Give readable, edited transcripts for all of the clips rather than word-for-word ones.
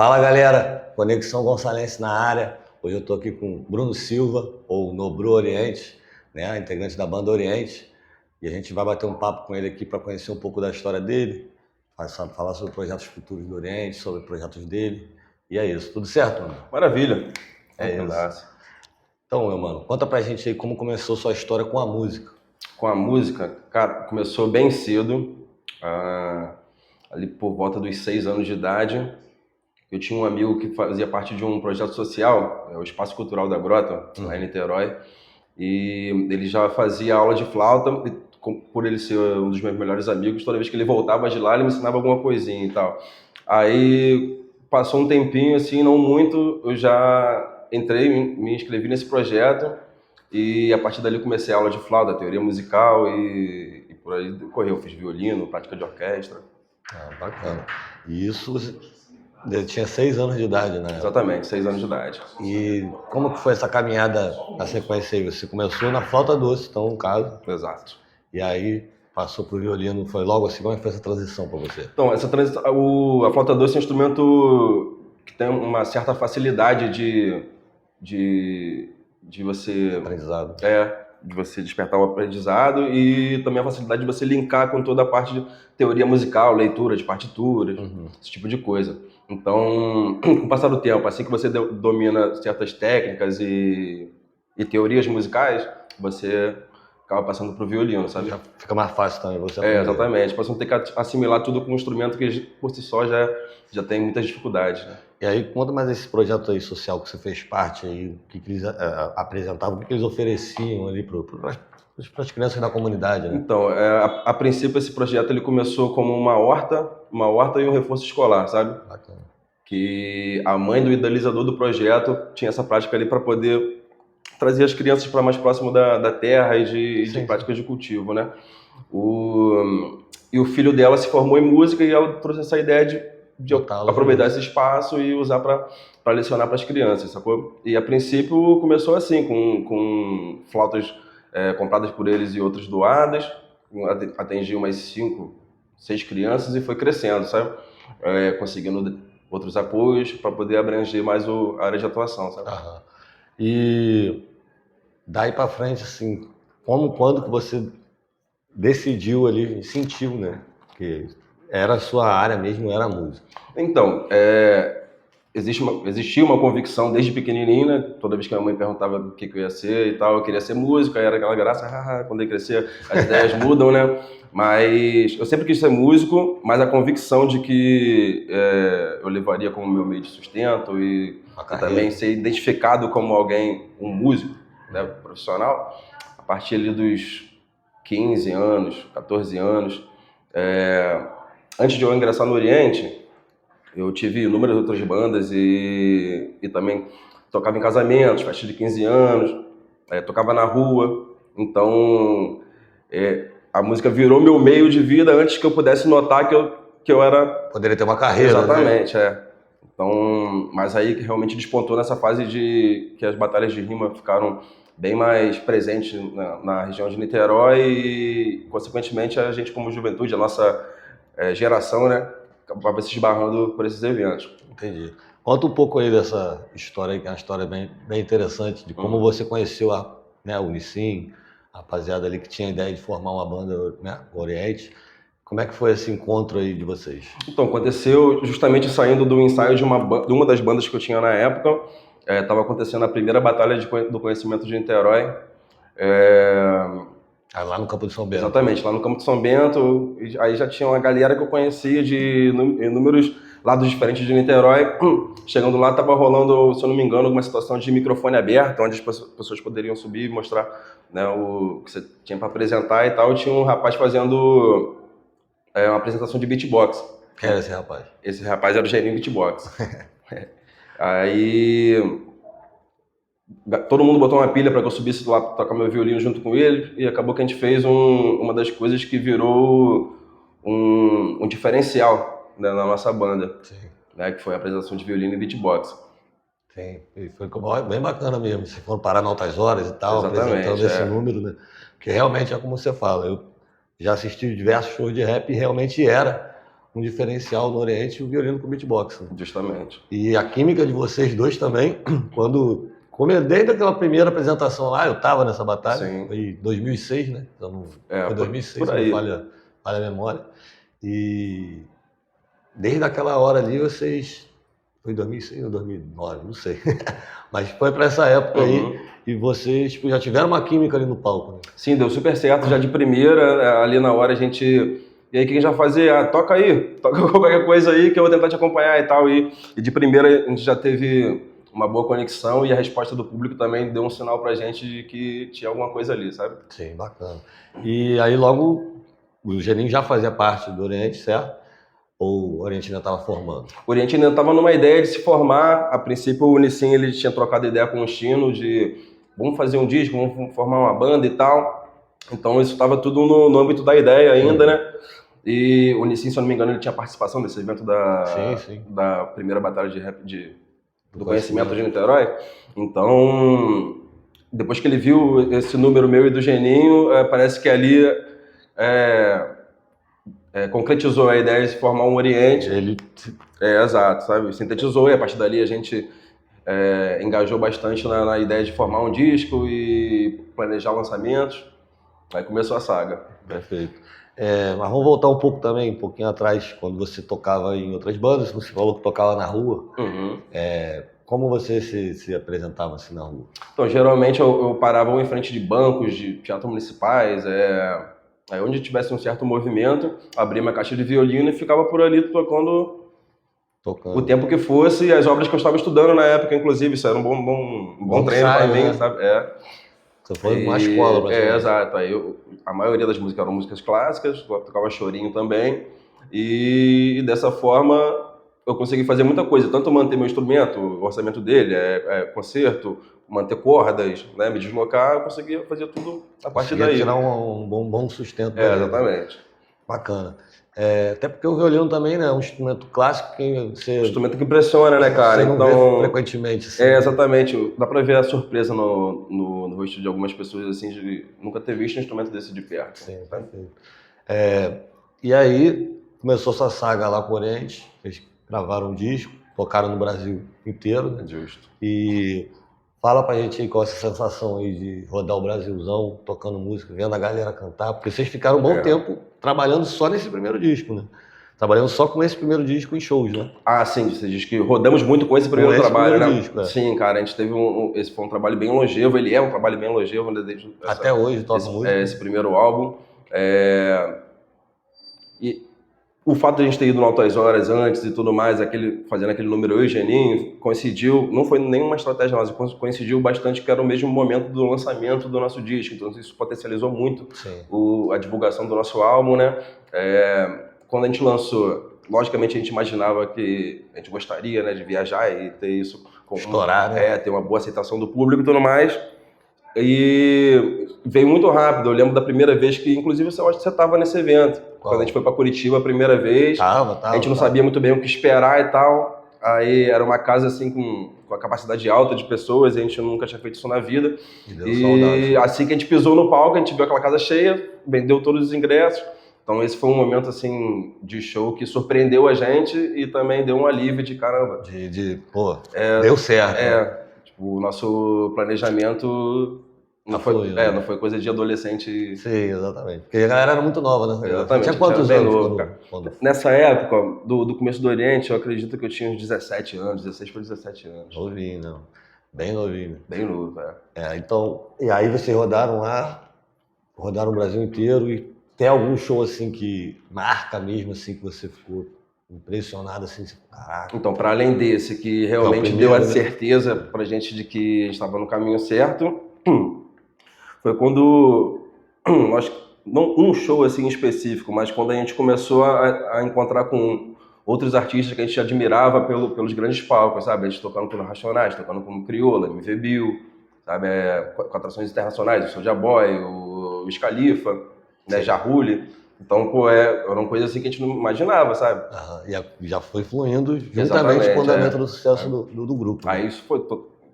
Fala galera, Conexão Gonçalense na área. Hoje eu estou aqui com Bruno Silva, ou Nobru Oriente, né, integrante da banda Oriente, e a gente vai bater um papo com ele aqui para conhecer um pouco da história dele, falar sobre projetos futuros do Oriente, sobre projetos dele, e é isso. Tudo certo, mano? Maravilha. É isso. Então, meu mano, conta pra gente aí como começou sua história com a música. Com a música, cara, começou bem cedo, ali por volta dos 6 anos de idade. Eu tinha um amigo que fazia parte de um projeto social, o Espaço Cultural da Grota, lá em Niterói, e ele já fazia aula de flauta, e por ele ser um dos meus melhores amigos, toda vez que ele voltava de lá, ele me ensinava alguma coisinha e tal. Aí passou um tempinho, assim, não muito, eu já entrei, me inscrevi nesse projeto, e a partir dali comecei a aula de flauta, teoria musical, e por aí correu. Fiz violino, prática de orquestra. Ah, bacana. E isso, eu tinha 6 anos de idade, né? Exatamente, 6 anos de idade. E como que foi essa caminhada, na sequência aí? Você começou na flauta doce, então, no caso. Exato. E aí passou pro violino, foi logo assim, como é que foi essa transição para você? Então, essa transição, a flauta doce é um instrumento que tem uma certa facilidade de você... Aprendizado. De você despertar o aprendizado e também a facilidade de você linkar com toda a parte de teoria musical, leitura de partituras, esse tipo de coisa. Então, com o passar do tempo, assim que você domina certas técnicas e teorias musicais, você acaba passando pro violino, sabe? Já fica mais fácil também você aprender. Exatamente. Pra você não ter que assimilar tudo com um instrumento que por si só já tem muitas dificuldades, né? E aí, conta mais esse projeto aí social que você fez parte aí, o que eles apresentavam, o que eles ofereciam ali para as crianças da comunidade, né? Então, a princípio esse projeto ele começou como uma horta e um reforço escolar, sabe? Bacana. Que a mãe do idealizador do projeto tinha essa prática ali para poder trazer as crianças para mais próximo da terra e de práticas de cultivo, né? E o filho dela se formou em música e ela trouxe essa ideia de aproveitar esse espaço e usar para lecionar para as crianças, sacou? E a princípio começou assim, com flautas compradas por eles e outras doadas, atendia umas 5, 6 crianças e foi crescendo, sabe? Conseguindo outros apoios para poder abranger mais a área de atuação, sabe? E daí para frente, assim, quando que você decidiu ali, sentiu, né? Que era a sua área mesmo, era a música. Então, existia uma convicção desde pequenininho, né? Toda vez que a minha mãe perguntava o que eu ia ser e tal, eu queria ser músico, aí era aquela graça, quando eu crescer as ideias mudam, né? Mas eu sempre quis ser músico, mas a convicção de que eu levaria como meu meio de sustento e também ser identificado como um músico, né, profissional, a partir ali dos 15 anos, 14 anos. Antes de eu ingressar no Oriente, eu tive inúmeras outras bandas e também tocava em casamentos, festa de 15 anos, tocava na rua. Então, a música virou meu meio de vida antes que eu pudesse notar que eu era... Poderia ter uma carreira, exatamente, né? Então, mas aí que realmente despontou nessa fase de que as batalhas de rima ficaram bem mais presentes na região de Niterói e, consequentemente, a gente como juventude, a nossa geração, né, acabava se esbarrando por esses eventos. Entendi. Conta um pouco aí dessa história, que é uma história bem interessante, de como você conheceu a Unicim, a rapaziada ali que tinha a ideia de formar uma banda, né, Oriente. Como é que foi esse encontro aí de vocês? Então, aconteceu justamente saindo do ensaio de uma das bandas que eu tinha na época. Estava acontecendo a primeira batalha do conhecimento de Niterói. Lá no Campo de São Bento. Exatamente, lá no Campo de São Bento. Aí já tinha uma galera que eu conhecia de inúmeros lados diferentes de Niterói. Chegando lá, estava rolando, se eu não me engano, uma situação de microfone aberto, onde as pessoas poderiam subir e mostrar, né, o que você tinha para apresentar e tal. E tinha um rapaz fazendo uma apresentação de beatbox. Quem era esse rapaz? Esse rapaz era o Gerinho Beatbox. Aí todo mundo botou uma pilha para que eu subisse lá tocar meu violino junto com ele e acabou que a gente fez uma das coisas que virou um diferencial, né, na nossa banda. Sim. Né, que foi a apresentação de violino e beatbox. Sim, e foi bem bacana mesmo. Vocês foram parar em altas horas e tal, exatamente, apresentando esse número, né? Que realmente é como você fala. Eu já assisti diversos shows de rap e realmente era um diferencial no Oriente, o violino com beatbox. Né? Justamente. E a química de vocês dois também, desde aquela primeira apresentação lá, eu estava nessa batalha, Sim. foi em 2006, né? Então, foi 2006, por aí. se não falha a memória. E desde aquela hora ali, vocês... Foi em 2006 ou 2009, não sei. Mas foi para essa época aí, e vocês já tiveram uma química ali no palco, né? Sim, deu super certo já de primeira, ali na hora a gente... E aí o que a gente vai fazer? Toca aí, toca qualquer coisa aí que eu vou tentar te acompanhar e tal. E de primeira a gente já teve uma boa conexão e a resposta do público também deu um sinal pra gente de que tinha alguma coisa ali, sabe? Sim, bacana. E aí logo o Geninho já fazia parte do Oriente, certo? Ou o Oriente ainda estava formando? O Oriente ainda estava numa ideia de se formar. A princípio, o Unicim ele tinha trocado ideia com o Chino de vamos fazer um disco, vamos formar uma banda e tal. Então, isso estava tudo no âmbito da ideia ainda, né? E o Unicim, se eu não me engano, ele tinha participação nesse evento da primeira batalha de rap do conhecimento de Niterói. Então, depois que ele viu esse número meu e do Geninho, parece que ali... concretizou a ideia de formar um Oriente. Exato, sabe? Sintetizou e a partir dali a gente engajou bastante na ideia de formar um disco e planejar lançamentos. Aí começou a saga. Perfeito. Mas vamos voltar um pouquinho atrás, quando você tocava em outras bandas, você falou que tocava na rua. Como você se apresentava assim na rua? Então, geralmente eu parava em frente de bancos de teatro municipais, aí onde tivesse um certo movimento, abria uma caixa de violino e ficava por ali tocando o tempo que fosse, e as obras que eu estava estudando na época, inclusive, isso era um bom treino para mim, né? Sabe? Você foi numa escola, praticamente. Exato. Aí a maioria das músicas eram músicas clássicas, tocava chorinho também, e dessa forma eu consegui fazer muita coisa, tanto manter meu instrumento, o orçamento dele, concerto, manter cordas, né, me deslocar, eu conseguia fazer tudo a partir daí. Tirar um bom sustento. Exatamente. Bacana. Até porque o violino também, né, é um instrumento clássico que você... Um instrumento que impressiona, né, cara? Você não vê frequentemente. Assim. Exatamente. Dá pra ver a surpresa no rosto de algumas pessoas, assim, de nunca ter visto um instrumento desse de perto. Sim, perfeito. E aí, começou sua saga lá com o Oriente, eles gravaram um disco, tocaram no Brasil inteiro, né? Justo. E fala pra gente aí qual é essa sensação aí de rodar o Brasilzão, tocando música, vendo a galera cantar, porque vocês ficaram um bom tempo trabalhando só nesse primeiro disco, né? Trabalhando só com esse primeiro disco em shows, né? Ah, sim, você diz que rodamos muito com esse primeiro trabalho, né? Disco, Sim, cara, a gente teve esse foi um trabalho bem longevo, ele é um trabalho bem longevo, até hoje toca muito. Esse primeiro álbum. E o fato de a gente ter ido no Altas Horas antes e tudo mais, fazendo aquele número eu e Geninho, coincidiu, não foi nenhuma estratégia nossa, coincidiu bastante que era o mesmo momento do lançamento do nosso disco, então isso potencializou muito a divulgação do nosso álbum, né? Quando a gente lançou, logicamente a gente imaginava que a gente gostaria, né, de viajar e ter isso estourar, né? Ter uma boa aceitação do público e tudo mais. E veio muito rápido. Eu lembro da primeira vez que, inclusive, eu acho que você estava nesse evento. Quando a gente foi para Curitiba a primeira vez, a gente não sabia muito bem o que esperar e tal. Aí era uma casa assim com a capacidade alta de pessoas, e a gente nunca tinha feito isso na vida. E assim que a gente pisou no palco, a gente viu aquela casa cheia, vendeu todos os ingressos. Então esse foi um momento assim de show que surpreendeu a gente e também deu um alívio de caramba. Deu certo. Tipo, o nosso planejamento não foi coisa de adolescente. Sim, exatamente. Porque a galera era muito nova, né? Exatamente. Tinha quantos anos? Nessa época, do começo do Oriente, eu acredito que eu tinha uns 17 anos, 16 para 17 anos. Novinho, não. Bem novinho. Bem novo, então, e aí vocês rodaram o Brasil inteiro, e tem algum show assim que marca mesmo, assim, que você ficou impressionado, assim? Então, para além desse, que realmente deu a certeza pra gente de que a gente estava no caminho certo, foi quando, não um show assim específico, mas quando a gente começou a encontrar com outros artistas que a gente admirava pelos grandes palcos, sabe? A gente tocando com Racionais, tocando com Crioula, MV Bill, sabe? Com atrações internacionais, o Soulja Boy, o Wiz Khalifa, né? Jarulli. Então, eram coisas assim que a gente não imaginava, sabe? E já foi fluindo juntamente com o andamento do sucesso do grupo. Aí isso foi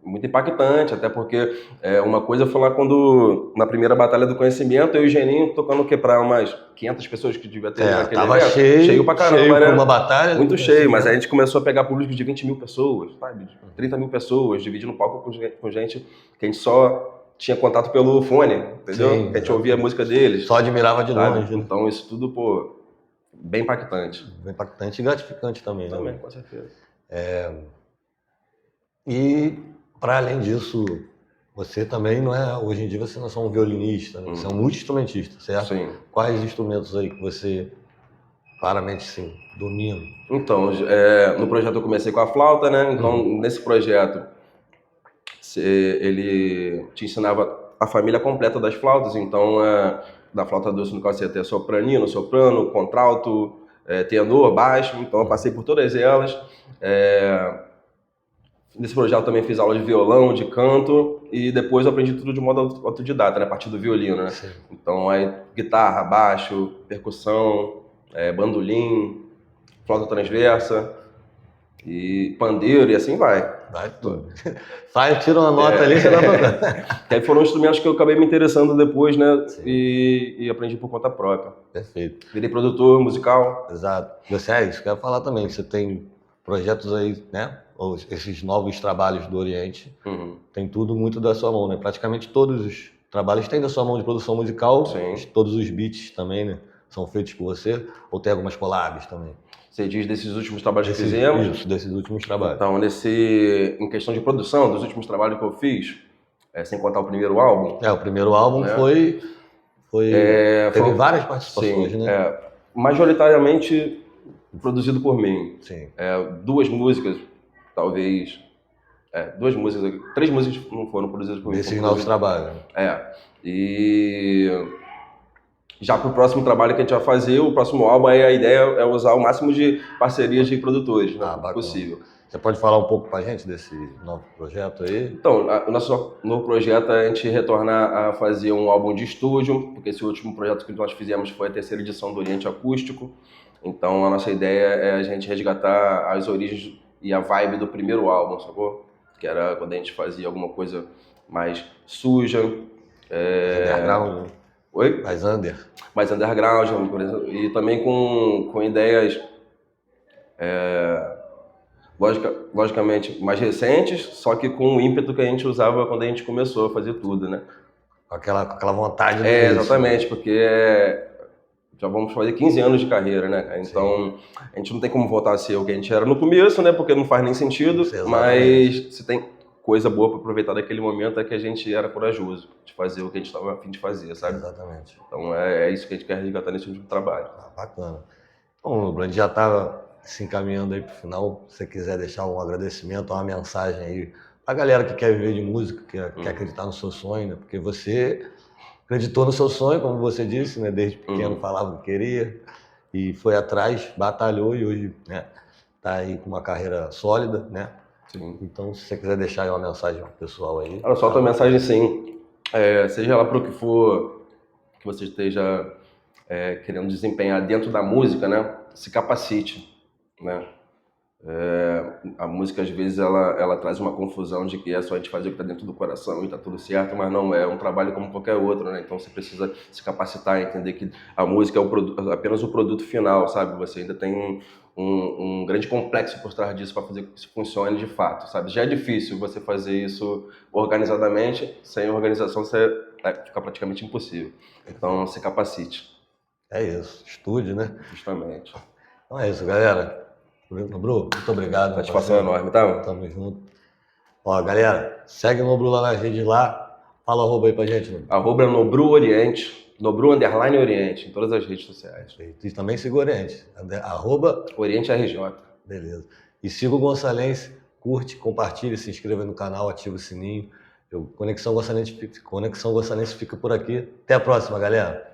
muito impactante, até porque uma coisa foi lá quando, na primeira Batalha do Conhecimento, eu e o Geninho tocando o quê? Para umas 500 pessoas que devia ter naquele tava evento. cheio Pra caramba, cheio né? pra uma batalha. Muito cheio, mas aí a gente começou a pegar públicos de 20 mil pessoas, sabe? 30 mil pessoas, dividindo o palco com gente que a gente só tinha contato pelo fone, entendeu? Sim, que a gente ouvia a música deles. Só admirava de sabe? longe. Né? Então isso tudo, pô, bem impactante. Bem impactante e gratificante também, Também, né? com certeza. E, para além disso, você também não é, hoje em dia você não é só um violinista, né? Você é um multi-instrumentista, certo? Sim. Quais instrumentos aí que você claramente, sim, domina? Então, no projeto eu comecei com a flauta, né? Então, nesse projeto, ele te ensinava a família completa das flautas. Então, da flauta doce, no caso, você ia ter sopranino, soprano, contralto, tenor, baixo. Então, eu passei por todas elas. Nesse projeto também fiz aula de violão, de canto, e depois eu aprendi tudo de modo autodidata, né? A partir do violino, né? Sim. Então, aí, guitarra, baixo, percussão, bandolim, flauta transversa, e pandeiro, e assim vai. Vai tudo. Sai, tira uma nota ali, você dá pra... Que aí foram instrumentos que eu acabei me interessando depois, né? E aprendi por conta própria. Perfeito. Virei produtor musical. Exato. Você é isso que eu ia falar também. Você tem projetos aí, né? Esses novos trabalhos do Oriente. Tem tudo muito da sua mão, né? Praticamente todos os trabalhos têm da sua mão de produção musical. Sim. Todos os beats também, né? São feitos por você. Ou tem algumas collabs também? Você diz desses últimos trabalhos que fizemos? Isso, desses últimos trabalhos. Então, em questão de produção, dos últimos trabalhos que eu fiz, sem contar o primeiro álbum... O primeiro álbum teve várias participações, sim, né? Majoritariamente produzido por mim. Sim. 2 músicas, talvez... 2 músicas, 3 músicas não foram produzidas por mim. Desses novos trabalhos. E... Já para o próximo trabalho que a gente vai fazer, o próximo álbum, aí a ideia é usar o máximo de parcerias de produtores, né, possível. Você pode falar um pouco para a gente desse novo projeto aí? Então, o nosso novo projeto é a gente retornar a fazer um álbum de estúdio, porque esse último projeto que nós fizemos foi a 3ª edição do Oriente Acústico. Então, a nossa ideia é a gente resgatar as origens e a vibe do primeiro álbum, sacou? Que era quando a gente fazia alguma coisa mais suja. Underground. Oi? Mais underground, e também com ideias, logicamente, mais recentes, só que com o ímpeto que a gente usava quando a gente começou a fazer tudo, né? Com aquela vontade. Exatamente, porque já vamos fazer 15 anos de carreira, né? Então, a gente não tem como voltar a ser o que a gente era no começo, né? Porque não faz nem sentido, mas se tem coisa boa para aproveitar daquele momento é que a gente era corajoso de fazer o que a gente estava a fim de fazer, sabe? Exatamente. Então é isso que a gente quer resgatar nesse último trabalho. Bacana. Bom, a gente já está se encaminhando aí para o final. Se você quiser deixar um agradecimento, uma mensagem aí para a galera que quer viver de música, que quer acreditar no seu sonho, né? Porque você acreditou no seu sonho, como você disse, né? Desde pequeno falava que queria e foi atrás, batalhou e hoje, né, tá aí com uma carreira sólida, né? Sim. Então, se você quiser deixar aí uma mensagem pro pessoal aí. Olha só, a tua mensagem sim. Seja lá para o que for que você esteja querendo desempenhar dentro da música, né? Se capacite, né? A música, às vezes, ela traz uma confusão de que é só a gente fazer o que está dentro do coração e está tudo certo, mas não, é um trabalho como qualquer outro, né? Então você precisa se capacitar, entender que a música é apenas o produto final, sabe? Você ainda tem um grande complexo por trás disso para fazer que isso funcione de fato, sabe? Já é difícil você fazer isso organizadamente, sem organização fica praticamente impossível. Então se capacite. É isso, estude, né? Justamente. Então é isso, galera. Nobru, muito obrigado. Satisfação enorme, tá? Tamo junto. Ó, galera, segue o Nobru lá nas redes lá. Fala arroba aí pra gente, Nobru. @Nobru Oriente, Nobru_Oriente, em todas as redes sociais. E também siga o Oriente. Oriente RJ. Beleza. E siga o Gonçalense, curte, compartilhe, se inscreva no canal, ativa o sininho. Conexão Gonçalense fica por aqui. Até a próxima, galera.